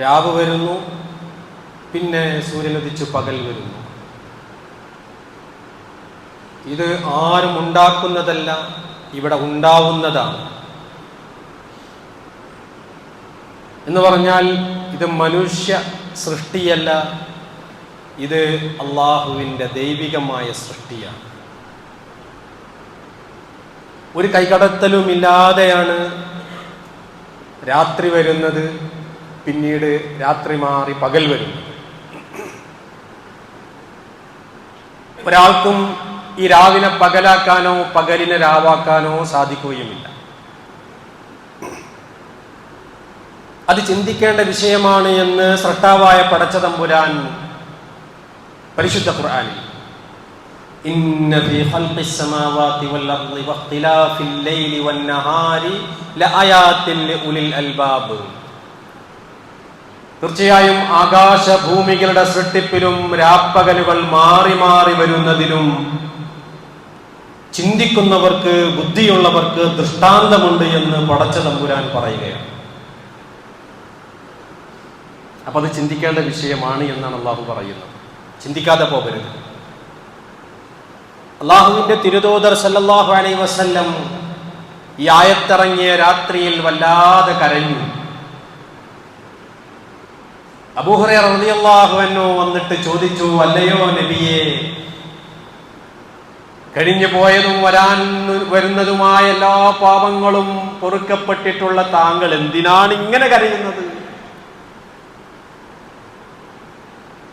രാവ് വരുന്നു, പിന്നെ സൂര്യനുദിച്ചു പകൽ വരുന്നു. ഇത് ആരും ഉണ്ടാക്കുന്നതല്ല, ഇവിടെ ഉണ്ടാവുന്നതാണ്. എന്ന് പറഞ്ഞാൽ ഇത് മനുഷ്യ സൃഷ്ടിയല്ല, ഇത് അള്ളാഹുവിൻ്റെ ദൈവികമായ സൃഷ്ടിയാണ്. ഒരു കൈകടത്തലുമില്ലാതെയാണ് രാത്രി വരുന്നത്, പിന്നീട് രാത്രി മാറി പകൽ വരുന്നത്. ഒരാൾക്കും ഈ രാവിനെ പകലാക്കാനോ പകലിനെ രാവാക്കാനോ സാധിക്കുകയുമില്ല. അത് ചിന്തിക്കേണ്ട വിഷയമാണ് എന്ന് സ്രഷ്ടാവായ പടച്ച തമ്പുരാൻ പരിശുദ്ധ ഖുർആനിൽ ഇന്ന ഫീ ഖൽഖിസ് സമാവാതി വൽ അർളി വഖ്തിലാഫിൽ ലൈലി വൻ നഹാരി ലആയാതിൻ ലിഉലിൽ അൽബാബ്, തീർച്ചയായും ആകാശഭൂമികളുടെ സൃഷ്ടിപ്പിലും രാപ്പകലുകൾ മാറി മാറി വരുന്നതിലും ചിന്തിക്കുന്നവർക്ക്, ബുദ്ധിയുള്ളവർക്ക് ദൃഷ്ടാന്തമുണ്ട് എന്ന് പടച്ച തമ്പുരാൻ പറയുകയാണ്. അപ്പൊ അത് ചിന്തിക്കേണ്ട വിഷയമാണ് എന്നാണ് അള്ളാഹു പറയുന്നത്. ചിന്തിക്കാതെ പോകരുത്. അള്ളാഹുവിന്റെ തിരുദൂതർ സല്ലല്ലാഹു അലൈഹി വസല്ലം ഈ ആയത്തിറങ്ങിയ രാത്രിയിൽ വല്ലാതെ കരഞ്ഞു. അബൂ ഹുറൈറ റളിയല്ലാഹു അൻഹു വന്നിട്ട് ചോദിച്ചു, അല്ലയോ നബിയേ, കഴിഞ്ഞു പോയതും വരാൻ വരുന്നതുമായ എല്ലാ പാപങ്ങളും പൊറുക്കപ്പെട്ടിട്ടുള്ള താങ്കൾ എന്തിനാണ് ഇങ്ങനെ കരയുന്നത്?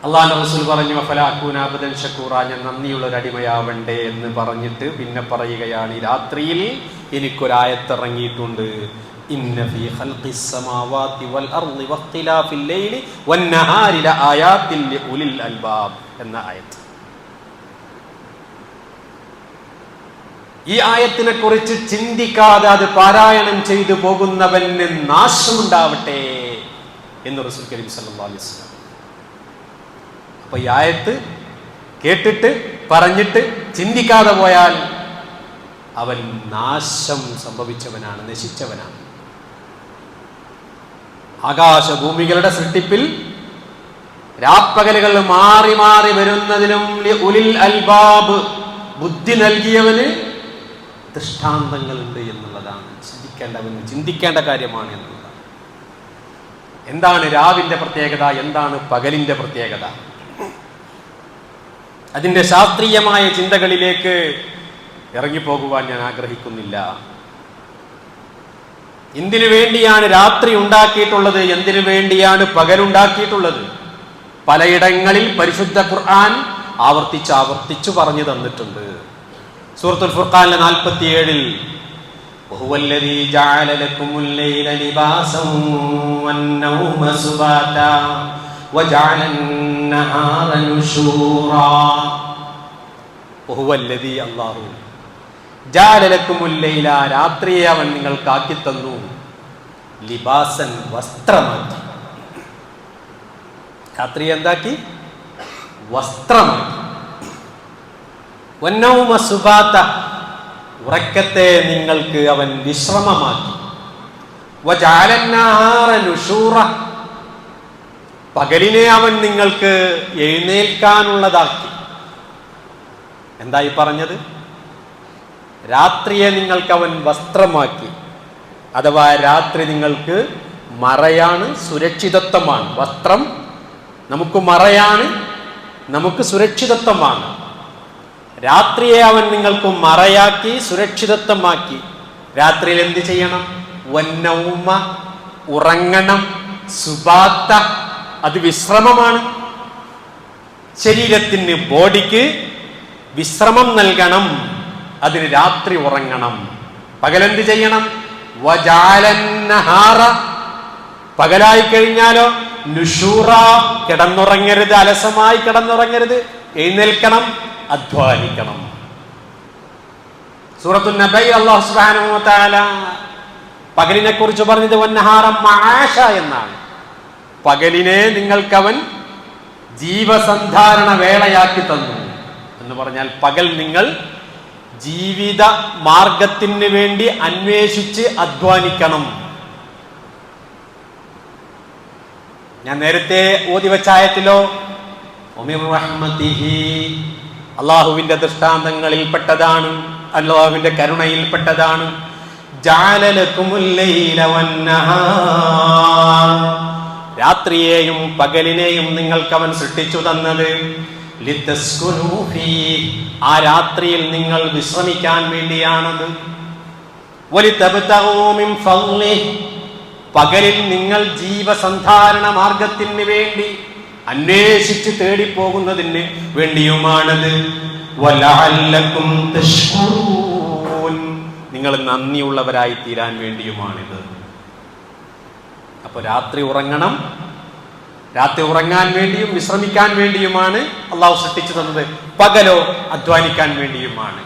അള്ളാഹുവിന്റെ റസൂൽ പറഞ്ഞു, ഫലാ അകൂന അബ്ദൻ ശകൂറ, ഞാൻ നന്ദിയുള്ള ഒരു അടിമയാവണ്ടേ എന്ന് പറഞ്ഞിട്ട് പിന്നെ പറയുകയാണ്, ഈ രാത്രിയിൽ എനിക്കൊരായത്തിറങ്ങിയിട്ടുണ്ട്. ഇന്ന ഫീ ഖൽഖിസ് സമാവാതി വൽ അർളി വഖ്തിലാഫിൽ ലൈലി വൻ നഹാരി ലആയാതിൻ ലിഉലിൽ അൽബാബ് എന്ന ആയത്ത്. ഈ ആയത്തിനെ കുറിച്ച് ചിന്തിക്കാതെ അത് പാരായണം ചെയ്തു പോകുന്നവന് നാശമുണ്ടാവട്ടെ എന്ന് റസൂൽ കരീം സല്ലല്ലാഹു അലൈഹി വസല്ലം. അപ്പൊ ഈ ആയത്ത് കേട്ടിട്ട് പറഞ്ഞിട്ട് ചിന്തിക്കാതെ പോയാൽ അവൻ നാശം സംഭവിച്ചവനാണ്, നശിച്ചവനാണ്. ആകാശഭൂമികളുടെ സൃഷ്ടിപ്പിൽ രാപ്പകലുകൾ മാറി മാറി വരുന്നതിലും ഉലിൽ അൽബാബ്, ബുദ്ധി നൽകിയവന് ദൃഷ്ടാന്തങ്ങളുണ്ട് എന്നുള്ളതാണ്. ചിന്തിക്കേണ്ടവന് ചിന്തിക്കേണ്ട കാര്യമാണ് എന്നുള്ളതാണ്. എന്താണ് രാവിന്റെ പ്രത്യേകത, എന്താണ് പകലിന്റെ പ്രത്യേകത? അതിന്റെ ശാസ്ത്രീയമായ ചിന്തകളിലേക്ക് ഇറങ്ങിപ്പോകുവാൻ ഞാൻ ആഗ്രഹിക്കുന്നില്ല. എന്തിനു വേണ്ടിയാണ് രാത്രി ഉണ്ടാക്കിയിട്ടുള്ളത്, എന്തിനു വേണ്ടിയാണ് പകലുണ്ടാക്കിയിട്ടുള്ളത്? പലയിടങ്ങളിൽ പരിശുദ്ധ ഖുർആൻ ആവർത്തിച്ചു പറഞ്ഞു തന്നിട്ടുണ്ട്. സൂറത്തുൽ ഫുർഖാനിലെ 47-ൽ വഹുവല്ലദീ ജഅല ലക്കുമുൽ ലൈല ലിബാസൻ വന്നൗമ സുബാതാ വജഅലൻ നഹാറ നുശൂറാ. വഹുവല്ലദീ, അല്ലാഹു, ജഅല ലക്കുമുൽ ലൈല, രാത്രിയെ അവൻ നിങ്ങൾക്കാക്കി തന്നു, ലിബാസൻ, വസ്ത്രമാക്കി. രാത്രി എന്താക്കി? വസ്ത്രമാക്കി. വന്നൗമ സുബാത, ഉറക്കത്തെ നിങ്ങൾക്ക് അവൻ വിശ്രമമാക്കി. വജഅലൻ നഹാറ നുശൂറ, പകലിനെ അവൻ നിങ്ങൾക്ക് എഴുന്നേൽക്കാനുള്ളതാക്കി. എന്തായി പറഞ്ഞത്? രാത്രിയെ നിങ്ങൾക്ക് അവൻ വസ്ത്രമാക്കി, അഥവാ രാത്രി നിങ്ങൾക്ക് മറയാണ്, സുരക്ഷിതത്വമാണ്. വസ്ത്രം നമുക്ക് മറയാണ്, നമുക്ക് സുരക്ഷിതത്വമാണ്. രാത്രിയെ അവൻ നിങ്ങൾക്ക് മറയാക്കി, സുരക്ഷിതത്വമാക്കി. രാത്രിയിൽ എന്ത് ചെയ്യണം? വന്നൗമ, ഉറങ്ങണം. സുബാത്ത, അത് വിശ്രമമാണ്. ശരീരത്തിന്, ബോഡിക്ക് വിശ്രമം നൽകണം. അതിന് രാത്രി ഉറങ്ങണം. പകലെന്ത് ചെയ്യണം? വജഅലൻ നഹാറ, പകലായി കഴിഞ്ഞാലോ നുശൂറ, കിടന്നുറങ്ങരുത്, അലസമായി കിടന്നുറങ്ങരുത്, എഴുന്നേൽക്കണം, അധ്വാനിക്കണം. സൂറത്തുൻ നബൈ അല്ലാഹു സുബ്ഹാനഹു വ തആല പകലിനെ കുറിച്ച് പറഞ്ഞത് വന്നഹാറ മആശ എന്നാണ്. പകലിനെ നിങ്ങൾക്കവൻ ജീവസന്ധാരണ വേളയാക്കി തന്നു എന്ന് പറഞ്ഞാൽ പകൽ നിങ്ങൾ ജീവിത മാർഗത്തിന് വേണ്ടി അന്വേഷിച്ച് അധ്വാനിക്കണം. ഞാൻ നേരത്തെ ഓതി വെച്ച ആയത്തിലോ അള്ളാഹുവിന്റെ ദൃഷ്ടാന്തങ്ങളിൽപ്പെട്ടതാണ്, അള്ളാഹുവിന്റെ കരുണയിൽപ്പെട്ടതാണ്. ജഅല ലക്കുമുൽ ലൈല വന്നഹാർ, രാത്രിയെയും പകലിനെയും നിങ്ങൾക്ക് അവൻ സൃഷ്ടിച്ചു തന്നത്. ലിതസ്കുനൂ ഫീഹി, ആ രാത്രിയിൽ നിങ്ങൾ വിശ്രമിക്കാൻ വേണ്ടിയാണത്. വലിതബ്തഗൂ മിൻ ഫദ്ലിഹി, പകലിൽ നിങ്ങൾ ജീവസന്ധാരണ മാർഗത്തിന് വേണ്ടി അന്വേഷിച്ച് തേടിപ്പോകുന്നതിന് വേണ്ടിയുമാണത്. വലഅല്ലകും തശ്കുറൂൻ, നിങ്ങൾ നന്ദിയുള്ളവരായി തീരാൻ വേണ്ടിയുമാണിത്. അപ്പൊ രാത്രി ഉറങ്ങണം, രാത്രി ഉറങ്ങാൻ വേണ്ടിയും വിശ്രമിക്കാൻ വേണ്ടിയുമാണ് അള്ളാഹു സൃഷ്ടിച്ചു തന്നത്. പകലോ അധ്വാനിക്കാൻ വേണ്ടിയുമാണ്.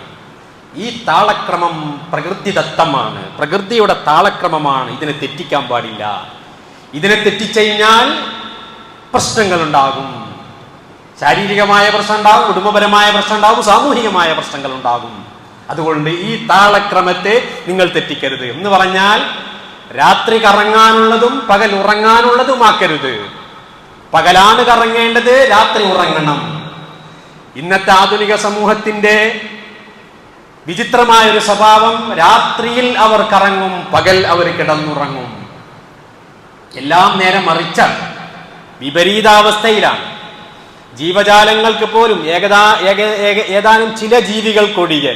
ഈ താളക്രമം പ്രകൃതിദത്തമാണ്, പ്രകൃതിയുടെ താളക്രമമാണ്. ഇതിനെ തെറ്റിക്കാൻ പാടില്ല. ഇതിനെ തെറ്റിച്ചുകഴിഞ്ഞാൽ പ്രശ്നങ്ങൾ ഉണ്ടാകും. ശാരീരികമായ പ്രശ്നം ഉണ്ടാകും, കുടുംബപരമായ പ്രശ്നം ഉണ്ടാകും, സാമൂഹികമായ പ്രശ്നങ്ങൾ ഉണ്ടാകും. അതുകൊണ്ട് ഈ താളക്രമത്തെ നിങ്ങൾ തെറ്റിക്കരുത്. എന്ന് പറഞ്ഞാൽ രാത്രി കറങ്ങാനുള്ളതും പകൽ ഉറങ്ങാനുള്ളതുമാക്കരുത്. പകലാണ് കറങ്ങേണ്ടത്, രാത്രി ഉറങ്ങണം. ഇന്നത്തെ ആധുനിക സമൂഹത്തിന്റെ വിചിത്രമായ ഒരു സ്വഭാവം, രാത്രിയിൽ അവർ കറങ്ങും, പകൽ അവർ കിടന്നുറങ്ങും. എല്ലാം നേരെ മറിച്ചാണ്, വിപരീതാവസ്ഥയിലാണ്. ജീവജാലങ്ങൾക്ക് പോലും ഏതാനും ചില ജീവികൾക്കൊഴികെ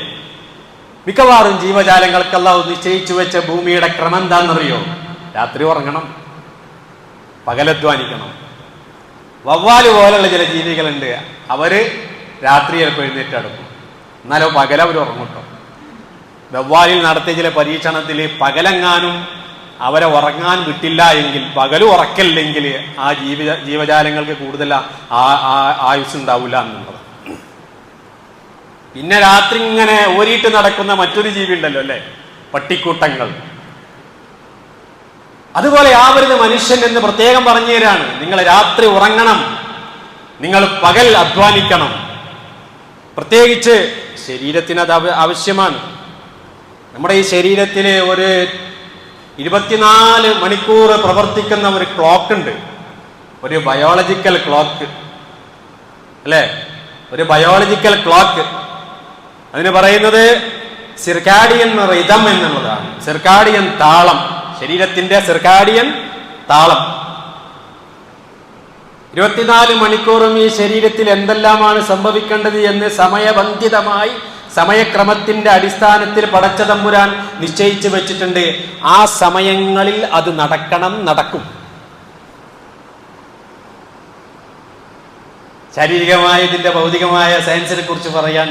മിക്കവാറും ജീവജാലങ്ങൾക്ക് അല്ലാഹു നിശ്ചയിച്ചു വെച്ച ഭൂമിയുടെ ക്രമം എന്താണെന്നറിയോ? രാത്രി ഉറങ്ങണം, പകലധ്വാനിക്കണം. വവ്വാല് പോലുള്ള ചില ജീവികളുണ്ട്, അവര് രാത്രി ചിലപ്പോൾ എഴുന്നേറ്റെടുക്കും, എന്നാലോ പകൽ അവർ ഉറങ്ങുട്ടോ. വവ്വാലിൽ നടത്തിയ ചില പരീക്ഷണത്തിൽ പകലെങ്ങാനും അവരെ ഉറങ്ങാൻ വിട്ടില്ല എങ്കിൽ, പകലും ഉറക്കില്ലെങ്കിൽ ആ ജീവജാലങ്ങൾക്ക് കൂടുതൽ ആയുസ് ഉണ്ടാവില്ല എന്നുള്ളത്. പിന്നെ രാത്രി ഇങ്ങനെ ഓരിയിട്ട് നടക്കുന്ന മറ്റൊരു ജീവി ഉണ്ടല്ലോ അല്ലെ, പട്ടിക്കൂട്ടങ്ങൾ. അതുപോലെ ആവരുത് മനുഷ്യൻ എന്ന് പ്രത്യേകം പറഞ്ഞു തരാണ്. നിങ്ങൾ രാത്രി ഉറങ്ങണം, നിങ്ങൾ പകൽ അധ്വാനിക്കണം. പ്രത്യേകിച്ച് ശരീരത്തിന് അത് ആവശ്യമാണ്. നമ്മുടെ ഈ ശരീരത്തില് ഒരു 24 മണിക്കൂർ പ്രവർത്തിക്കുന്ന ഒരു ക്ലോക്ക് ഉണ്ട്, ഒരു ബയോളജിക്കൽ ക്ലോക്ക് അല്ലെ, ഒരു ബയോളജിക്കൽ ക്ലോക്ക്. അതിന് പറയുന്നത് സിർക്കാഡിയൻ റിതം എന്നുള്ളതാണ്. സിർക്കാഡിയൻ താളം, ശരീരത്തിന്റെ സിർക്കാഡിയൻ താളം. 24 മണിക്കൂറും ഈ ശരീരത്തിൽ എന്തെല്ലാമാണ് സംഭവിക്കേണ്ടത് എന്ന് സമയബന്ധിതമായി സമയക്രമത്തിന്റെ അടിസ്ഥാനത്തിൽ പടച്ച തമ്പുരാൻ നിശ്ചയിച്ചു വെച്ചിട്ടുണ്ട്. ആ സമയങ്ങളിൽ അത് നടക്കണം, നടക്കും. ശാരീരികമായ ഇതിന്റെ ഭൗതികമായ സയൻസിനെ കുറിച്ച് പറയാൻ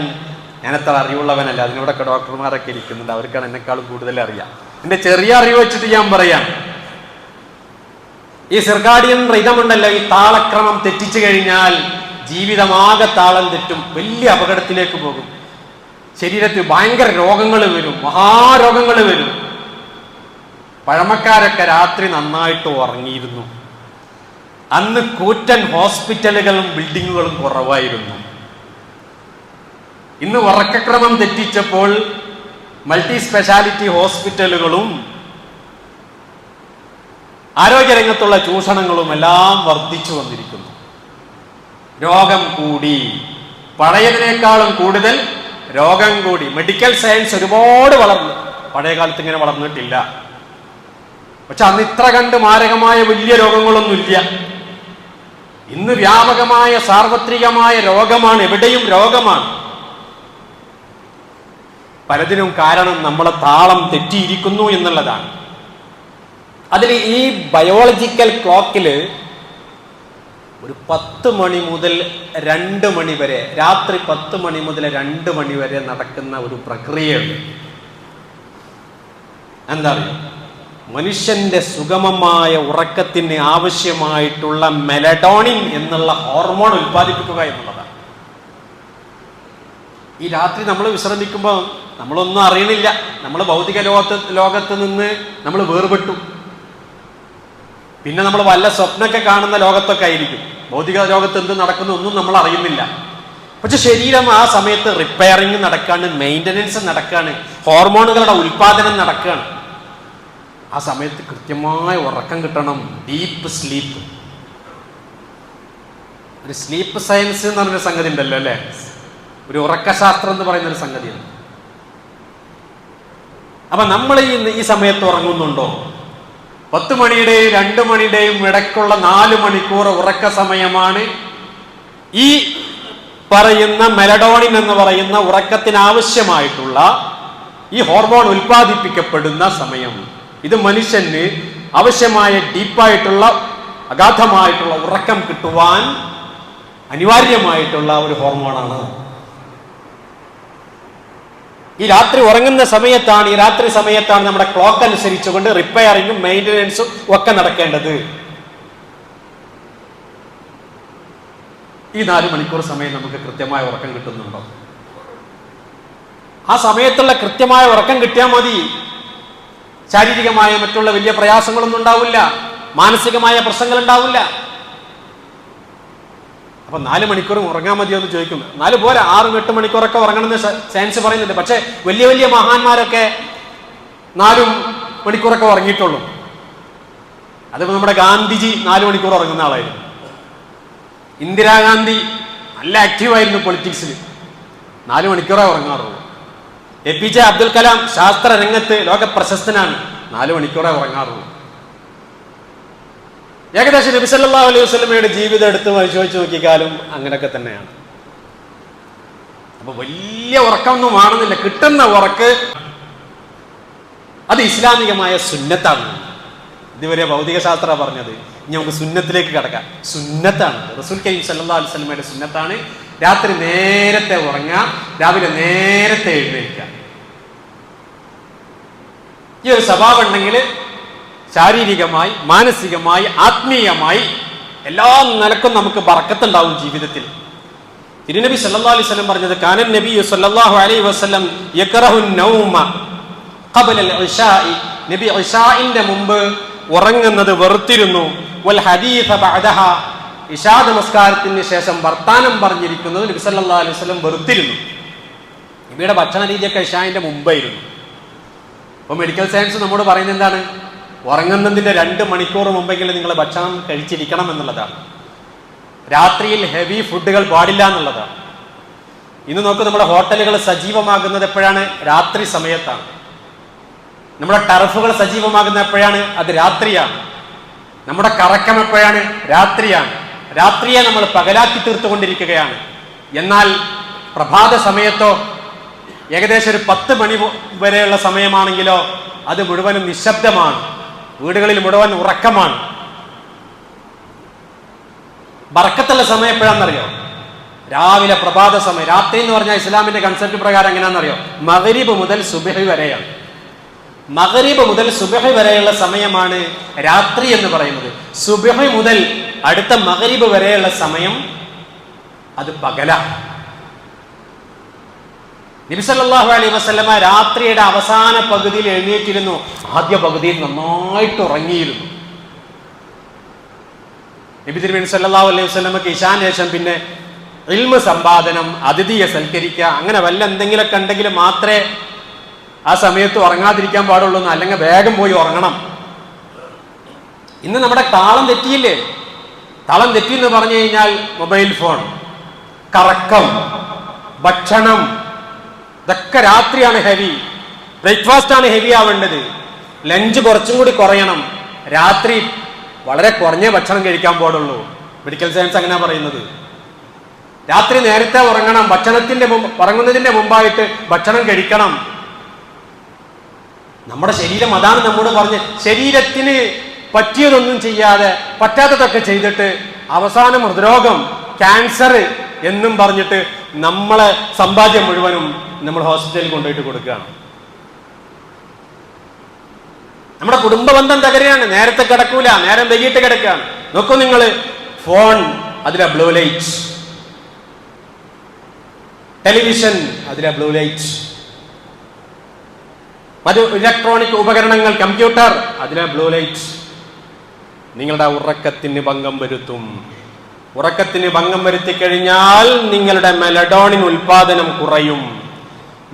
ഞാനത്ര അറിവുള്ളവനല്ല. അതിനോടൊക്കെ ഡോക്ടർമാരൊക്കെ ഇരിക്കുന്നുണ്ട്, അവർക്കാണ് എന്നെക്കാളും കൂടുതൽ അറിയാം. എന്റെ ചെറിയ അറിവ് വെച്ചിട്ട് ഞാൻ പറയാം. ഈ സിർക്കാഡിയൻ റിതമുണ്ടല്ലോ, ഈ താളക്രമം തെറ്റിച്ചു കഴിഞ്ഞാൽ ജീവിതമാകെ താളം തെറ്റും, വലിയ അപകടത്തിലേക്ക് പോകും. ശരീരത്തിൽ ഭയങ്കര രോഗങ്ങൾ വരും, മഹാരോഗങ്ങൾ വരും. പഴമക്കാരൊക്കെ രാത്രി നന്നായിട്ട് ഉറങ്ങിയിരുന്നു. അന്ന് കൂറ്റൻ ഹോസ്പിറ്റലുകളും ബിൽഡിങ്ങുകളും കുറവായിരുന്നു. ഇന്ന് ഉറക്കക്രമം തെറ്റിച്ചപ്പോൾ മൾട്ടി സ്പെഷ്യാലിറ്റി ഹോസ്പിറ്റലുകളും ആരോഗ്യരംഗത്തുള്ള ചൂഷണങ്ങളും എല്ലാം വർദ്ധിച്ചു വന്നിരിക്കുന്നു. രോഗം കൂടി, പഴയതിനേക്കാളും കൂടുതൽ രോഗം കൂടി. മെഡിക്കൽ സയൻസ് ഒരുപാട് വളർന്നു, പഴയ കാലത്ത് ഇങ്ങനെ വളർന്നിട്ടില്ല. പക്ഷെ അന്ന് ഇത്ര കണ്ട് മാരകമായ വലിയ രോഗങ്ങളൊന്നുമില്ല. ഇന്ന് വ്യാപകമായ സാർവത്രികമായ രോഗമാണ്, എവിടെയും രോഗമാണ്. പലതിനും കാരണം നമ്മളെ താളം തെറ്റിയിരിക്കുന്നു എന്നുള്ളതാണ്. അതിൽ ഈ ബയോളജിക്കൽ ക്ലോക്കില് ഒരു 10 മണി മുതൽ 2 മണി വരെ, രാത്രി 10 മണി മുതൽ 2 മണി വരെ നടക്കുന്ന ഒരു പ്രക്രിയയുണ്ട്. എന്താ പറയുക, മനുഷ്യന്റെ സുഗമമായ ഉറക്കത്തിന് ആവശ്യമായിട്ടുള്ള മെലഡോണിൻ എന്നുള്ള ഹോർമോൺ ഉൽപ്പാദിപ്പിക്കുക എന്നുള്ളതാണ്. ഈ രാത്രി നമ്മൾ വിശ്രമിക്കുമ്പോൾ നമ്മളൊന്നും അറിയണില്ല, നമ്മൾ ഭൗതിക ലോകത്ത് നിന്ന് നമ്മൾ വേർപെട്ടു. പിന്നെ നമ്മൾ വല്ല സ്വപ്നമൊക്കെ കാണുന്ന ലോകത്തൊക്കെ ആയിരിക്കും. ഭൗതിക ലോകത്ത് എന്ത് നടക്കുന്നു ഒന്നും നമ്മൾ അറിയുന്നില്ല. പക്ഷെ ശരീരം ആ സമയത്ത് റിപ്പയറിങ് നടക്കാണ്, മെയിൻ്റനൻസ് നടക്കാണ്, ഹോർമോണുകളുടെ ഉൽപാദനം നടക്കുകയാണ്. ആ സമയത്ത് കൃത്യമായ ഉറക്കം കിട്ടണം, ഡീപ്പ് സ്ലീപ്പ്. ഒരു സ്ലീപ്പ് സയൻസ് എന്ന് പറഞ്ഞൊരു സംഗതി ഉണ്ടല്ലോ അല്ലെ, ഒരു ഉറക്കശാസ്ത്രം എന്ന് പറയുന്ന ഒരു സംഗതിയാണ്. അപ്പൊ നമ്മൾ ഈ സമയത്ത് ഉറങ്ങുന്നുണ്ടോ? 10 മണിയുടെയും 2 മണിയുടെയും ഇടയ്ക്കുള്ള 4 മണിക്കൂർ ഉറക്ക സമയമാണ് ഈ പറയുന്ന മെലഡോണിൻ എന്ന് പറയുന്ന ഉറക്കത്തിന് ആവശ്യമായിട്ടുള്ള ഈ ഹോർമോൺ ഉൽപ്പാദിപ്പിക്കപ്പെടുന്ന സമയം. ഇത് മനുഷ്യന് ആവശ്യമായ ഡീപ്പായിട്ടുള്ള അഗാധമായിട്ടുള്ള ഉറക്കം കിട്ടുവാൻ അനിവാര്യമായിട്ടുള്ള ഒരു ഹോർമോണാണ്. ഈ രാത്രി ഉറങ്ങുന്ന സമയത്താണ്, ഈ രാത്രി സമയത്താണ് നമ്മുടെ ക്ലോക്ക് അനുസരിച്ചുകൊണ്ട് റിപ്പയറിങ്ങും മെയിൻ്റനൻസും ഒക്കെ നടക്കേണ്ടത്. ഈ 4 മണിക്കൂർ സമയം നമുക്ക് കൃത്യമായ ഉറക്കം കിട്ടുന്നുണ്ടോ? ആ സമയത്തുള്ള കൃത്യമായ ഉറക്കം കിട്ടിയാൽ മതി. ശാരീരികമായ മറ്റുള്ള വലിയ പ്രയാസങ്ങളൊന്നും ഉണ്ടാവില്ല, മാനസികമായ പ്രശ്നങ്ങൾ ഉണ്ടാവില്ല. അപ്പൊ 4 മണിക്കൂറും ഉറങ്ങാൻ മതിയോ എന്ന് ചോദിക്കും. 4 പോരാ, 6-8 മണിക്കൂറൊക്കെ ഉറങ്ങണമെന്ന് സയൻസ് പറയുന്നുണ്ട്. പക്ഷെ വലിയ വലിയ മഹാന്മാരൊക്കെ 4 മണിക്കൂറൊക്കെ ഉറങ്ങിയിട്ടുള്ളൂ. അതിപ്പോ നമ്മുടെ ഗാന്ധിജി 4 മണിക്കൂർ ഉറങ്ങുന്ന ആളായിരുന്നു. ഇന്ദിരാഗാന്ധി നല്ല ആക്റ്റീവായിരുന്നു പൊളിറ്റിക്സിൽ, 4 മണിക്കൂറേ ഉറങ്ങാറുള്ളൂ. APJ അബ്ദുൽ കലാം ശാസ്ത്ര രംഗത്ത് ലോക പ്രശസ്തനാണ്, 4 മണിക്കൂറേ ഉറങ്ങാറുള്ളൂ. ഏകദേശം നബി സല്ലല്ലാഹു അലൈഹി വസല്ലമയുടെ ജീവിതം എടുത്ത് പരിശോധിച്ച് നോക്കിക്കാലും അങ്ങനെയൊക്കെ തന്നെയാണ്. അപ്പൊ വലിയ ഉറക്കമൊന്നും ആണെന്നില്ല, കിട്ടുന്ന ഉറക്ക് അത് ഇസ്ലാമികമായ സുന്നത്താണ്. ഇതുവരെ ഭൗതിക ശാസ്ത്ര പറഞ്ഞത്, ഇനി നമുക്ക് സുന്നത്തിലേക്ക് കടക്കാം. സുന്നത്താണ്, റസൂൽ കരീം സല്ലല്ലാഹു അലൈഹി വസല്ലമയുടെ സുന്നത്താണ് രാത്രി നേരത്തെ ഉറങ്ങുക, രാവിലെ നേരത്തെ എഴുന്നേൽക്കുക. ഈ ഒരു സ്വഭാവം ഉണ്ടെങ്കിൽ ശാരീരികമായി, മാനസികമായി, ആത്മീയമായി എല്ലാ നിലക്കും നമുക്ക് ബർക്കത്തുണ്ടാവും ജീവിതത്തിൽ. തിരുനബി സല്ലല്ലാഹു അലൈഹി വസല്ലം പറഞ്ഞത്, കാനൻ നബിയു സല്ലല്ലാഹു അലൈഹി വസല്ലം യക്റഹു നൗമ ഖബല അൽ-ഇശാഇ, നബി ഇശാഇന്റെ മുമ്പ് ഉറങ്ങുന്നത് വെറുത്തിരുന്നു. വൽ ഹദീസ ബഅദഹ, ഇശാ നമസ്കാരത്തിന് ശേഷം വർത്താനം പറഞ്ഞിരിക്കുന്നത് നബി സല്ലല്ലാഹു അലൈഹി വസല്ലം വെറുത്തിരുന്നു. നബിയുടെ ഭക്ഷണ രീതിയൊക്കെ ഇശാഇന്റെ മുമ്പായിരുന്നു. അപ്പൊ മെഡിക്കൽ സയൻസ് നമ്മോട് പറയുന്നത് എന്താണ്? ഉറങ്ങുന്നതിന്റെ 2 മണിക്കൂർ മുമ്പെങ്കിലും നിങ്ങൾ ഭക്ഷണം കഴിച്ചിരിക്കണം എന്നുള്ളതാണ്. രാത്രിയിൽ ഹെവി ഫുഡുകൾ പാടില്ല എന്നുള്ളതാണ്. ഇന്ന് നോക്കൂ, നമ്മുടെ ഹോട്ടലുകൾ സജീവമാകുന്നത് എപ്പോഴാണ്? രാത്രി സമയത്താണ്. നമ്മുടെ ടർഫുകൾ സജീവമാകുന്നത് എപ്പോഴാണ്? അത് രാത്രിയാണ്. നമ്മുടെ കറക്കം എപ്പോഴാണ്? രാത്രിയാണ്. രാത്രിയെ നമ്മൾ പകലാക്കി തീർത്തുകൊണ്ടിരിക്കുകയാണ്. എന്നാൽ പ്രഭാത സമയത്തോ ഏകദേശം ഒരു 10 മണി വരെയുള്ള സമയമാണെങ്കിലോ അത് മുഴുവനും നിശബ്ദമാണ്, വീടുകളിൽ മുഴുവൻ ഉറക്കമാണ്. ബർക്കത്തുള്ള സമയം എപ്പോഴാണെന്നറിയോ? രാവിലെ പ്രഭാത സമയം. രാത്രി എന്ന് പറഞ്ഞാൽ ഇസ്ലാമിന്റെ കൺസെപ്റ്റ് പ്രകാരം എങ്ങനെയാണെന്നറിയോ? മഗ്രിബ് മുതൽ സുബ്ഹി വരെയാണ്. മഗ്രിബ് മുതൽ സുബ്ഹി വരെയുള്ള സമയമാണ് രാത്രി എന്ന് പറയുന്നത്. സുബ്ഹി മുതൽ അടുത്ത മഗ്രിബ് വരെയുള്ള സമയം അത് പകലാണ്. നബി സല്ലല്ലാഹു അലൈഹി വസല്ലമ രാത്രിയുടെ അവസാന പകുതിയിൽ എഴുന്നേറ്റിരുന്നു, ആദ്യ പകുതിയിൽ നന്നായിട്ട് ഉറങ്ങിയിരുന്നു. നബി തിരുമേനി സല്ലല്ലാഹു അലൈഹി വസല്ലമക്ക് ഇശാന് ശേഷം പിന്നെ ഇൽമ് സമ്പാദനം, അതിഥിയെ സൽക്കരിക്കുക, അങ്ങനെ വല്ല എന്തെങ്കിലുമൊക്കെ ഉണ്ടെങ്കിൽ മാത്രമേ ആ സമയത്ത് ഉറങ്ങാതിരിക്കാൻ പാടുള്ളൂ, അല്ലെങ്കിൽ വേഗം പോയി ഉറങ്ങണം. ഇന്ന് നമ്മുടെ താളം തെറ്റിയില്ലേ? താളം തെറ്റി എന്ന് പറഞ്ഞു കഴിഞ്ഞാൽ മൊബൈൽ ഫോൺ, കറക്കം, ഭക്ഷണം, ഇതൊക്കെ രാത്രിയാണ് ഹെവി. ബ്രേക്ക്ഫാസ്റ്റ് ആണ് ഹെവി ആവേണ്ടത്, ലഞ്ച് കുറച്ചും കൂടി കുറയണം, രാത്രി വളരെ കുറഞ്ഞ ഭക്ഷണം കഴിക്കാൻ പാടുള്ളൂ. മെഡിക്കൽ സയൻസ് അങ്ങനെ പറയുന്നത്. രാത്രി നേരത്തെ ഉറങ്ങണം, ഉറങ്ങുന്നതിന്റെ മുമ്പായിട്ട് ഭക്ഷണം കഴിക്കണം. നമ്മുടെ ശരീരം അതാണ് നമ്മോട് പറഞ്ഞ്, ശരീരത്തിന് പറ്റിയതൊന്നും ചെയ്യാതെ പറ്റാത്തതൊക്കെ ചെയ്തിട്ട് അവസാനം ഹൃദ്രോഗം, ക്യാൻസർ എന്നും പറഞ്ഞിട്ട് നമ്മളെ സമ്പാദ്യം മുഴുവനും നമ്മൾ ഹോസ്പിറ്റലിൽ കൊണ്ടുപോയിട്ട് കൊടുക്കുകയാണ്. നമ്മുടെ കുടുംബ ബന്ധം തകരുകയാണ്. നേരത്തെ കിടക്കൂല, നേരം വൈകിട്ട് കിടക്കുകയാണ്. നോക്കൂ നിങ്ങൾ, ഫോൺ അതിലെ ബ്ലൂ ലൈറ്റ്, ടെലിവിഷൻ അതിലെ ബ്ലൂ ലൈറ്റ്, മറ്റു ഇലക്ട്രോണിക് ഉപകരണങ്ങൾ, കമ്പ്യൂട്ടർ അതിലെ ബ്ലൂ ലൈറ്റ് നിങ്ങളുടെ ഉറക്കത്തിന് ഭംഗം വരുത്തും. ഉറക്കത്തിന് ഭംഗം വരുത്തി കഴിഞ്ഞാൽ നിങ്ങളുടെ മെലഡോണിൻ ഉൽപാദനം കുറയും.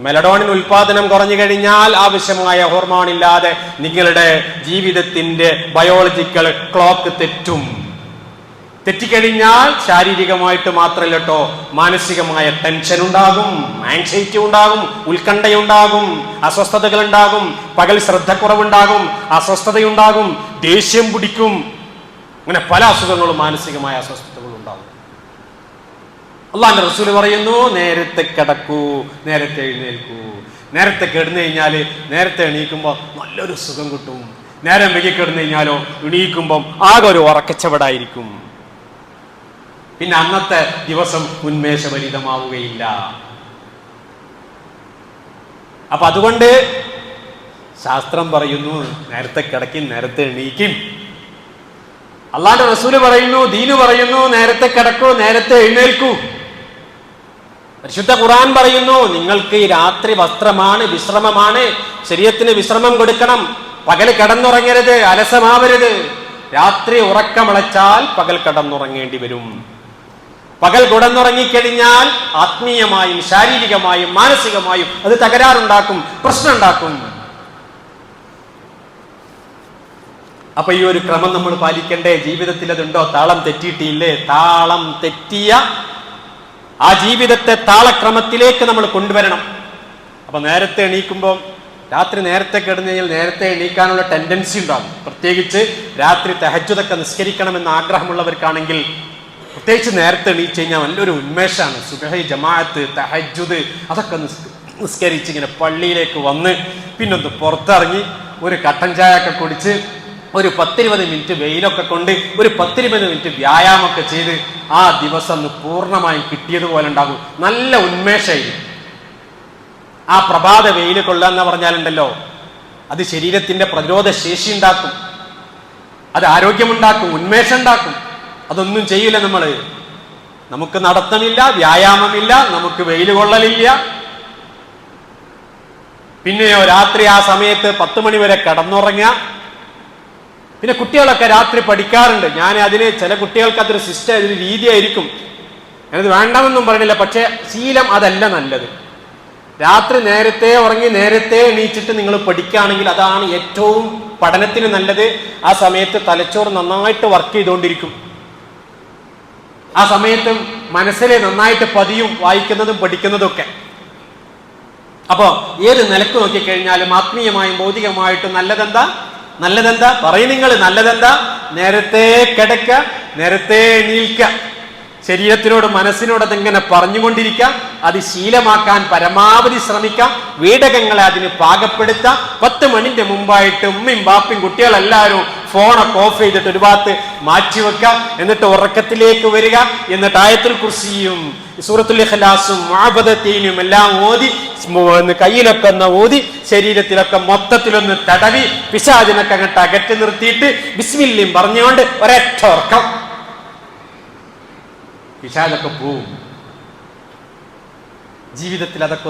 മെലഡോണിൻ ഉൽപാദനം കുറഞ്ഞു കഴിഞ്ഞാൽ ആവശ്യമായ ഹോർമോൺ ഇല്ലാതെ നിങ്ങളുടെ ജീവിതത്തിന്റെ ബയോളജിക്കൽ ക്ലോക്ക് തെറ്റും. തെറ്റിക്കഴിഞ്ഞാൽ ശാരീരികമായിട്ട് മാത്രമല്ല കേട്ടോ, മാനസികമായ ടെൻഷൻ ഉണ്ടാകും, ആങ്സൈറ്റി ഉണ്ടാകും, ഉത്കണ്ഠയുണ്ടാകും, അസ്വസ്ഥതകൾ ഉണ്ടാകും, പകൽ ശ്രദ്ധക്കുറവുണ്ടാകും, അസ്വസ്ഥതയുണ്ടാകും, ദേഷ്യം പിടിക്കും, അങ്ങനെ പല അസുഖങ്ങളും മാനസികമായ അസ്വസ്ഥതകളും ഉണ്ടാകും. അള്ളാഹുവിന്റെ റസൂൽ പറയുന്നു, നേരത്തെ കിടക്കൂ, നേരത്തെ എഴുന്നേൽക്കൂ. നേരത്തെ കിടന്നു കഴിഞ്ഞാൽ നേരത്തെ എണീക്കുമ്പോൾ നല്ലൊരു സുഖം കിട്ടും. നേരം വൈകി കിടന്നു കഴിഞ്ഞാലോ എണീക്കുമ്പം ആകെ ഒരു ഉറക്കച്ചവടായിരിക്കും. പിന്നെ അന്നത്തെ ദിവസം ഉന്മേഷഭരിതമാവുകയില്ല. അപ്പൊ അതുകൊണ്ട് ശാസ്ത്രം പറയുന്നു, നേരത്തെ കിടക്കും, നേരത്തെ എണീക്കും. അള്ളാഹുവിന്റെ റസൂല് പറയുന്നു, ദീന് പറയുന്നു, നേരത്തെ കിടക്കൂ, നേരത്തെ എഴുന്നേൽക്കൂ. പരിശുദ്ധ ഖുർആൻ പറയുന്നു, നിങ്ങൾക്ക് ഈ രാത്രി വസ്ത്രമാണ്, വിശ്രമമാണ്, ശരീരത്തിന് വിശ്രമം കൊടുക്കണം. പകൽ കിടന്നുറങ്ങരുത്, അലസമാവരുത്. രാത്രി ഉറക്കമിളച്ചാൽ പകൽ കിടന്നുറങ്ങേണ്ടി വരും. പകൽ കിടന്നുറങ്ങിക്കഴിഞ്ഞാൽ ആത്മീയമായും ശാരീരികമായും മാനസികമായും അത് തകരാറുണ്ടാക്കും, പ്രശ്നം ഉണ്ടാക്കും. അപ്പൊ ഈ ഒരു ക്രമം നമ്മൾ പാലിക്കണ്ടേ? ജീവിതത്തിൽ അതുണ്ടോ? താളം തെറ്റിയിട്ടില്ലേ? താളം തെറ്റിയ ആ ജീവിതത്തെ താളക്രമത്തിലേക്ക് നമ്മൾ കൊണ്ടുവരണം. അപ്പൊ നേരത്തെ എണീക്കുമ്പോൾ, രാത്രി നേരത്തെ കിടന്നു കഴിഞ്ഞാൽ നേരത്തെ എണീക്കാനുള്ള ടെൻഡൻസി ഉണ്ടാകും. പ്രത്യേകിച്ച് രാത്രി തഹജ്ജുദൊക്കെ നിസ്കരിക്കണമെന്ന് ആഗ്രഹമുള്ളവർക്കാണെങ്കിൽ പ്രത്യേകിച്ച് നേരത്തെ എണീച്ച് കഴിഞ്ഞാൽ നല്ലൊരു ഉന്മേഷമാണ്. സുബഹി, ജമാഅത്ത്, തഹജ്ജുദ് അതൊക്കെ നിസ്കരിച്ച് ഇങ്ങനെ പള്ളിയിലേക്ക് വന്ന് പിന്നൊന്ന് പുറത്തിറങ്ങി ഒരു കട്ടൻ ചായ ഒക്കെ കുടിച്ച് ഒരു 10-20 മിനിറ്റ് വെയിലൊക്കെ കൊണ്ട് ഒരു 10-20 മിനിറ്റ് വ്യായാമമൊക്കെ ചെയ്ത് ആ ദിവസം പൂർണ്ണമായും കിട്ടിയതുപോലെ ഉണ്ടാകും. നല്ല ഉന്മേഷമായിരിക്കും. ആ പ്രഭാത വെയിൽ കൊള്ളാന്ന് പറഞ്ഞാലുണ്ടല്ലോ, അത് ശരീരത്തിന്റെ പ്രതിരോധ ശേഷി ഉണ്ടാക്കും, അത് ആരോഗ്യമുണ്ടാക്കും, ഉന്മേഷം ഉണ്ടാക്കും. അതൊന്നും ചെയ്യില്ല നമ്മള്. നമുക്ക് നടത്തമില്ല, വ്യായാമമില്ല, നമുക്ക് വെയിൽ കൊള്ളലില്ല. പിന്നെയോ രാത്രി ആ സമയത്ത് 10 മണി വരെ കിടന്നുറങ്ങുക. പിന്നെ കുട്ടികളൊക്കെ രാത്രി പഠിക്കാറുണ്ട്. ഞാൻ അതിന് ചില കുട്ടികൾക്ക് അതൊരു സിസ്റ്റം, അതൊരു രീതിയായിരിക്കും. ഞാനത് വേണ്ടാമെന്നും പറയണില്ല, പക്ഷെ ശീലം അതല്ല നല്ലത്. രാത്രി നേരത്തെ ഉറങ്ങി നേരത്തെ എണീച്ചിട്ട് നിങ്ങൾ പഠിക്കുകയാണെങ്കിൽ അതാണ് ഏറ്റവും പഠനത്തിന് നല്ലത്. ആ സമയത്ത് തലച്ചോറ് നന്നായിട്ട് വർക്ക് ചെയ്തുകൊണ്ടിരിക്കും. ആ സമയത്ത് മനസ്സിൽ നന്നായിട്ട് പതിയും വായിക്കുന്നതും പഠിക്കുന്നതും ഒക്കെ. അപ്പോ ഏത് നിലക്ക് നോക്കിക്കഴിഞ്ഞാലും ആത്മീയമായും ഭൗതികമായിട്ടും നല്ലതെന്താ പറയും നിങ്ങൾ? നല്ലതെന്താ? നേരത്തെ കിടക്ക, നേരത്തെ എണീൽക്കുക. ശരീരത്തിനോട് മനസ്സിനോട് അതിങ്ങനെ പറഞ്ഞുകൊണ്ടിരിക്കാം. അത് ശീലമാക്കാൻ പരമാവധി ശ്രമിക്കാം. വീടകങ്ങളെ അതിന് പാകപ്പെടുത്താം. 10 മണിന്റെ മുമ്പായിട്ട് ഉമ്മയും ബാപ്പയും കുട്ടികളെല്ലാവരും ഫോണൊക്കെ ഓഫ് ചെയ്തിട്ട് ഒരു ഭാഗത്ത് മാറ്റിവെക്കാം. എന്നിട്ട് ഉറക്കത്തിലേക്ക് വരിക. എന്നിട്ട് ആയത്തുൽ കുർസിയും സൂറത്തുൽ ഇഖ്ലാസും മുഅവ്വദതീനും എല്ലാം ഓതി, കയ്യിലൊക്കെ ഒന്ന് ഓതി, ശരീരത്തിലൊക്കെ മൊത്തത്തിലൊന്ന് തടവി, പിശാചിനൊക്കെ അങ്ങോട്ട് അകറ്റി നിർത്തിയിട്ട് ബിസ്മില്ലിം പറഞ്ഞുകൊണ്ട് ഒരൊറ്റ ഉറക്കം. പിശാചൊക്കെ പോവും. ജീവിതത്തിൽ അതൊക്കെ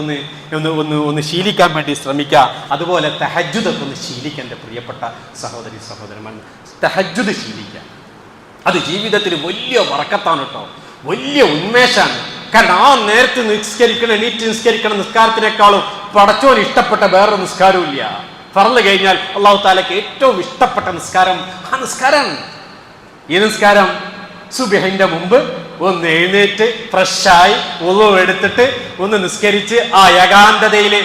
ഒന്ന് ശീലിക്കാൻ വേണ്ടി ശ്രമിക്കുക. അതുപോലെ തഹജ്ജുദൊക്കെ ഒന്ന് ശീലിക്കുക. എൻ്റെ പ്രിയപ്പെട്ട സഹോദരി സഹോദരന്മാർ, തഹജ്ജുദ് ശീലിക്കുക. അത് ജീവിതത്തിൽ വലിയ ബറക്കത്താണ് കേട്ടോ, വലിയ ഉന്മേഷമാണ്. കാരണം ആ നേരത്തെ എണീറ്റ് നിസ്കരിക്കണം നിസ്കാരത്തിനേക്കാളും പടച്ചോന് ഇഷ്ടപ്പെട്ട വേറൊരു നിസ്കാരവും ഇല്ല. ഫർള് കഴിഞ്ഞാൽ അല്ലാഹു തആലക്ക് ഏറ്റവും ഇഷ്ടപ്പെട്ട നിസ്കാരം ആ നിസ്കാരമാണ്. ഈ നിസ്കാരം സുബ്ഹിന്റെ മുമ്പ് ഒന്ന് എഴുന്നേറ്റ് ഫ്രഷായി വുളു എടുത്തിട്ട് ഒന്ന് നിസ്കരിച്ച് ആ ഏകാന്തതയില്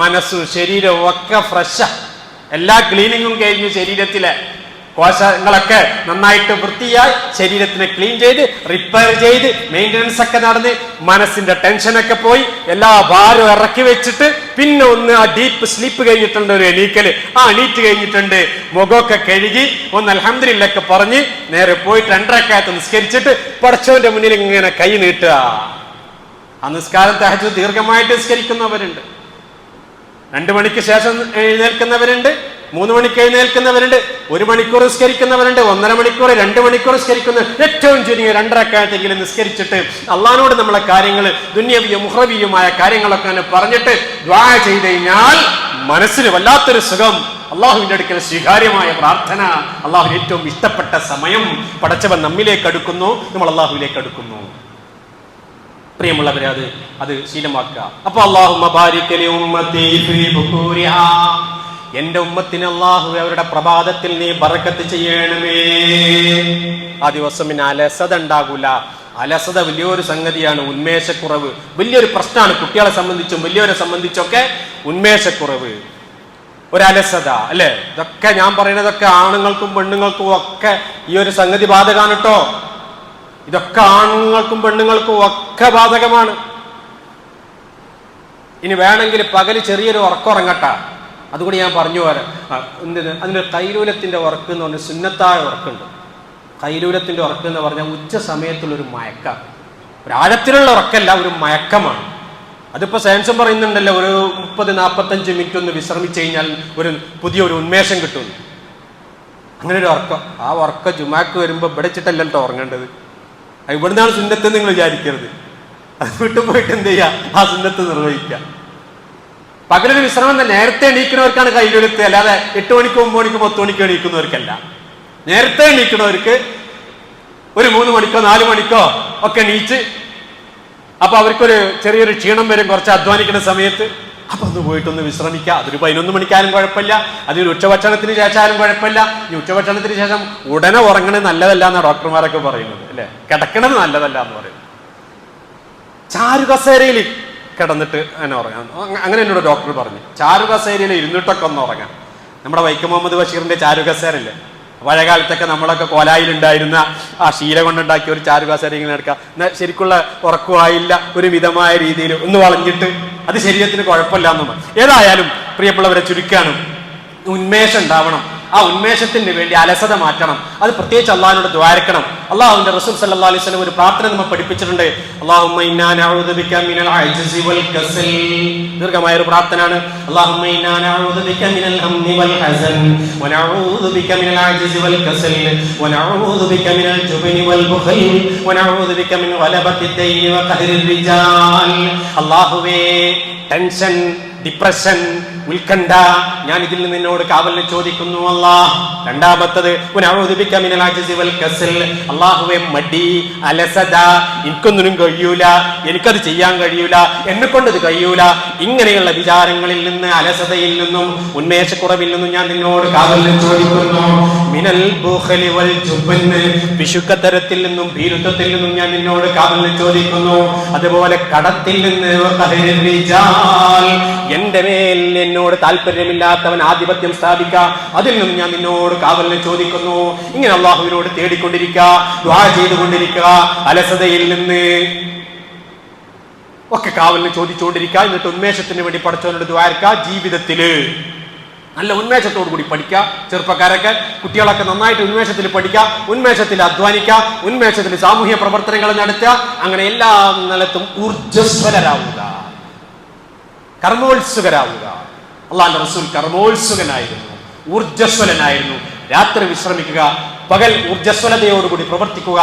മനസ്സും ശരീരവും ഒക്കെ ഫ്രഷാ, എല്ലാ ക്ലീനിങ്ങും കഴിഞ്ഞു, ശരീരത്തിലെ കോശങ്ങളൊക്കെ നന്നായിട്ട് വൃത്തിയായി ശരീരത്തിനെ ക്ലീൻ ചെയ്ത് റിപ്പയർ ചെയ്ത് മെയിൻ്റനൻസ് ഒക്കെ നടന്ന് മനസ്സിന്റെ ടെൻഷനൊക്കെ പോയി എല്ലാ ഭാരവും ഇറക്കി വെച്ചിട്ട് പിന്നെ ഒന്ന് ആ ഡീപ്പ് സ്ലീപ്പ് കഴിഞ്ഞിട്ടുണ്ട്, ഒരു എണീക്കല്. ആ എണീറ്റ് കഴിഞ്ഞിട്ടുണ്ട്, മുഖമൊക്കെ കഴുകി ഒന്ന് അൽഹംദുലില്ലാഹ് പറഞ്ഞ് നേരെ പോയിട്ട് 2 റക്അത്ത് നിസ്കരിച്ചിട്ട് പടച്ചവന്റെ മുന്നിൽ ഇങ്ങനെ കൈ നീട്ടുക. ആ നിസ്കാരം തഹജ്ജുദ് ദീർഘമായിട്ട് നിസ്കരിക്കുന്നവരുണ്ട്, 2 മണിക്ക് ശേഷം എഴുന്നേൽക്കുന്നവരുണ്ട്, 3 മണിക്ക് എഴുന്നേൽക്കുന്നവരുണ്ട്, 1 മണിക്കൂർ നിസ്കരിക്കുന്നവരുണ്ട്, 1.5 മണിക്കൂർ, 2 മണിക്കൂർ നിസ്കരിക്കുന്ന, ഏറ്റവും ചുരുങ്ങിയ 2 റക്അത്തെങ്കിലും നിസ്കരിച്ചിട്ട് അള്ളാഹിനോട് നമ്മളെ കാര്യങ്ങൾ ദുന്യവിയും മുഹ്റവിയുമായ കാര്യങ്ങളൊക്കെ പറഞ്ഞിട്ട് ദുആ ചെയ്ത് കഴിഞ്ഞാൽ മനസ്സിന് വല്ലാത്തൊരു സുഖം. അള്ളാഹുവിന്റെ അടുക്കൽ സ്വീകാര്യമായ പ്രാർത്ഥന, അള്ളാഹുവിന് ഏറ്റവും ഇഷ്ടപ്പെട്ട സമയം. പടച്ചവൻ നമ്മിലേക്ക് അടുക്കുന്നു, നമ്മൾ അള്ളാഹുവിലേക്ക് അടുക്കുന്നു. പ്രിയമുള്ളവരെ, അത് ശീലമാക്കുക. അപ്പൊ അല്ലാഹുമ്മ ബാരിക് ലി ഉമ്മത്തി ഫീ ബുകൂരിഹാ, എന്റെ ഉമ്മത്തിന് അല്ലാഹുവേ അവരുടെ പ്രഭാതത്തിൽ നീ ബറക്കത്ത് ചെയ്യണമേ. ആ ദിവസം പിന്നെ അലസത ഉണ്ടാകൂല. അലസത വലിയൊരു സംഗതിയാണ്. ഉന്മേഷക്കുറവ് വലിയൊരു പ്രശ്നമാണ് കുട്ടികളെ സംബന്ധിച്ചും വലിയവരെ സംബന്ധിച്ചൊക്കെ. ഉന്മേഷക്കുറവ്, ഒരു അലസത, അല്ലെ? ഇതൊക്കെ ഞാൻ പറയുന്നതൊക്കെ ആണുങ്ങൾക്കും പെണ്ണുങ്ങൾക്കും ഒക്കെ ഈ ഒരു സംഗതി ബാധകമാണ് കേട്ടോ. ഇതൊക്കെ ആണുങ്ങൾക്കും പെണ്ണുങ്ങൾക്കും ഒക്കെ ബാധകമാണ്. ഇനി വേണമെങ്കിൽ പകല് ചെറിയൊരു ഉറക്കമുറങ്ങട്ട, അതുകൂടി ഞാൻ പറഞ്ഞു പോരാ. എന്തിന്? അതിന് കൈലൂലത്തിന്റെ ഉറക്ക് എന്ന് പറഞ്ഞാൽ സുന്നത്തായ ഉറക്കുണ്ട്. കൈലൂലത്തിന്റെ ഉറക്ക് എന്ന് പറഞ്ഞാൽ ഉച്ച സമയത്തുള്ളൊരു മയക്കം, ഒരു ആഴത്തിലുള്ള ഉറക്കല്ല, ഒരു മയക്കമാണ്. അതിപ്പോ സയൻസും പറയുന്നുണ്ടല്ലോ, ഒരു 30-45 മിനിറ്റ് ഒന്ന് വിശ്രമിച്ചു കഴിഞ്ഞാൽ പുതിയൊരു ഉന്മേഷം കിട്ടും. അങ്ങനെ ഒരു ഉറക്കം. ആ ഉറക്കം ജുമാക്ക് വരുമ്പോ ഇവിടെ വെച്ചിട്ടല്ലോ ഉറങ്ങേണ്ടത്. ഇവിടുന്നാണ് സുന്നത്ത് നിങ്ങൾ വിചാരിക്കരുത്. അത് വിട്ടുപോയിട്ട് എന്ത് ചെയ്യുക? ആ സുന്നത്ത് നിർവഹിക്കുക. പകലൊരു വിശ്രമം നേരത്തെ എണീക്കുന്നവർക്കാണ് കൈലൂലത്ത്, അല്ലാതെ 8 മണിക്കും 9 മണിക്കും 10 മണിക്കും എണീക്കുന്നവർക്കല്ല. നേരത്തെ എണീക്കുന്നവർക്ക് ഒരു 3 മണിക്കോ 4 മണിക്കോ ഒക്കെ എണീച്ച്, അപ്പൊ അവർക്കൊരു ചെറിയൊരു ക്ഷീണം വരും കുറച്ച് അധ്വാനിക്കുന്ന സമയത്ത്. അപ്പൊ ഒന്ന് പോയിട്ടൊന്ന് വിശ്രമിക്കുക. അതൊരു 11 മണിക്കാലും കുഴപ്പമില്ല, അതൊരു ഉച്ചഭക്ഷണത്തിന് ശേഷമായാലും കുഴപ്പമില്ല. ഈ ഉച്ചഭക്ഷണത്തിന് ശേഷം ഉടനെ ഉറങ്ങണത് നല്ലതല്ല എന്നാണ് ഡോക്ടർമാരൊക്കെ പറയുന്നത്, അല്ലെ? കിടക്കണത് നല്ലതല്ല എന്ന് പറയുന്നത്. ചാരുകസേരയിൽ കിടന്നിട്ട് അങ്ങനെ ഉറങ്ങാം, അങ്ങനെ എന്നോട് ഡോക്ടർ പറഞ്ഞു. ചാരുകസേരയിൽ ഇരുന്നിട്ടൊക്കെ ഒന്ന് ഉറങ്ങാം. നമ്മുടെ വൈക്കം മുഹമ്മദ് ബഷീറിന്റെ ചാരുകസേരല്ലേ, പഴയ കാലത്തൊക്കെ നമ്മളൊക്കെ കോലായിലുണ്ടായിരുന്ന ആ ശീല കൊണ്ടുണ്ടാക്കിയ ഒരു ചാരുകസേര ഇങ്ങനെ എടുക്കുക. എന്നാൽ ശരിക്കുള്ള ഉറക്കമായില്ല, ഒരു മിതമായ രീതിയിൽ ഒന്ന് വളഞ്ഞിട്ട്, അത് ശരീരത്തിന് കുഴപ്പമില്ല എന്നും. ഏതായാലും പ്രിയപ്പെട്ടവരെ, ചുരുക്കാണ്, ഉന്മേഷം ഉണ്ടാവണം. ആ ഉന്മേഷത്തിന് വേണ്ടി അലസത മാറ്റണം. അത് പ്രത്യേകിച്ച് അള്ളാഹിനോട് ദ്വാരക്കണം. അള്ളാഹുവിന്റെ റസൂൽ സല്ലല്ലാഹു അലൈഹി വസല്ലം ഒരു പ്രാർത്ഥന നമ്മൾ പഠിപ്പിച്ചിട്ടുണ്ട്. അല്ലാഹുമ്മ ഇന്നാ നഊദു ബിക മിനൽ അജ്സി വൽ കസൽ. ദീർഘമായ ഒരു പ്രാർത്ഥനയാണ്. അല്ലാഹുമ്മ ഇന്നാ നഊദു ബിക മിനൽ ഹമ്മി വൽ ഹസൻ വനഊദു ബിക മിനൽ അജ്സി വൽ കസൽ വനഊദു ബിക മിനൽ ജുബ്നി വൽ ബുഖൽ വനഊദു ബിക മിൻ ഗലബത്തി ദൈനി വ ഖഹ്രിർ റിജാൽ. അല്ലാഹുവേ, ടെൻഷൻ, ഡിപ്രഷൻ, ഉത്കണ്ഠ, ഞാൻ ഇതിൽ നിന്ന് നിന്നോട് കാവലിനെ ചോദിക്കുന്നു അല്ലാഹ്. രണ്ടാമത്തത് അല്ലാഹുവേ, മടി, അലസത, എനിക്കൊന്നിനും കഴിയൂല, എനിക്കത് ചെയ്യാൻ കഴിയൂല, എന്നെ കൊണ്ടത് കഴിയൂല, ഇങ്ങനെയുള്ള വിചാരങ്ങളിൽ നിന്ന്, അലസതയിൽ നിന്നും ഉന്മേഷക്കുറവിൽ നിന്നും ഞാൻ നിന്നോട് കാവലിനെ ചോദിക്കുന്നു. മിനൽ ബുഖലി വൽ ജുബ്ന്, പിശുക്കത്തരത്തിൽ നിന്നും ഭീരുത്വത്തിൽ നിന്നും ഞാൻ നിന്നോട് കാവലിനെ ചോദിക്കുന്നു. അതുപോലെ കടത്തിൽ നിന്ന്, എന്റെ മേൽ എന്നോട് താല്പര്യമില്ലാത്തവൻ ആധിപത്യം സ്ഥാപിക്കുക, അതിൽ നിന്നും ഞാൻ നിന്നോട് കാവലിനെ ചോദിക്കുന്നു. ഇങ്ങനെ അള്ളാഹുവിനോട് തേടിക്കൊണ്ടിരിക്കുക, ദുആ ചെയ്തുകൊണ്ടിരിക്കുക, അലസതയിൽ നിന്ന് ഒക്കെ കാവലിനെ ചോദിച്ചുകൊണ്ടിരിക്കുക. എന്നിട്ട് ഉന്മേഷത്തിന് വേണ്ടി പടച്ചവനോട് ദുആർക്കുക. ജീവിതത്തില് നല്ല ഉന്മേഷത്തോടു കൂടി പഠിക്കുക. ചെറുപ്പക്കാരൊക്കെ, കുട്ടികളൊക്കെ നന്നായിട്ട് ഉന്മേഷത്തിൽ പഠിക്കുക, ഉന്മേഷത്തിൽ അധ്വാനിക്കുക, ഉന്മേഷത്തിൽ സാമൂഹ്യ പ്രവർത്തനങ്ങൾ നടത്തുക. അങ്ങനെ എല്ലാ നിലത്തും ഊർജ്ജസ്വലരാവുക, കർമ്മോത്സുകരാവുക. അള്ളാഹുവിന്റെ റസൂൽ കർമ്മോത്സുകനായിരുന്നു, ഊർജ്ജസ്വലനായിരുന്നു. രാത്രി വിശ്രമിക്കുക, പകൽ ഊർജ്ജസ്വലതയോടുകൂടി പ്രവർത്തിക്കുക,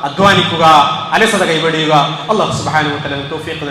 അധ്വാനിക്കുക, അലസത കൈവെടിയുക. അല്ലാഹു സുബ്ഹാനഹു വ തആല തൗഫീഖ്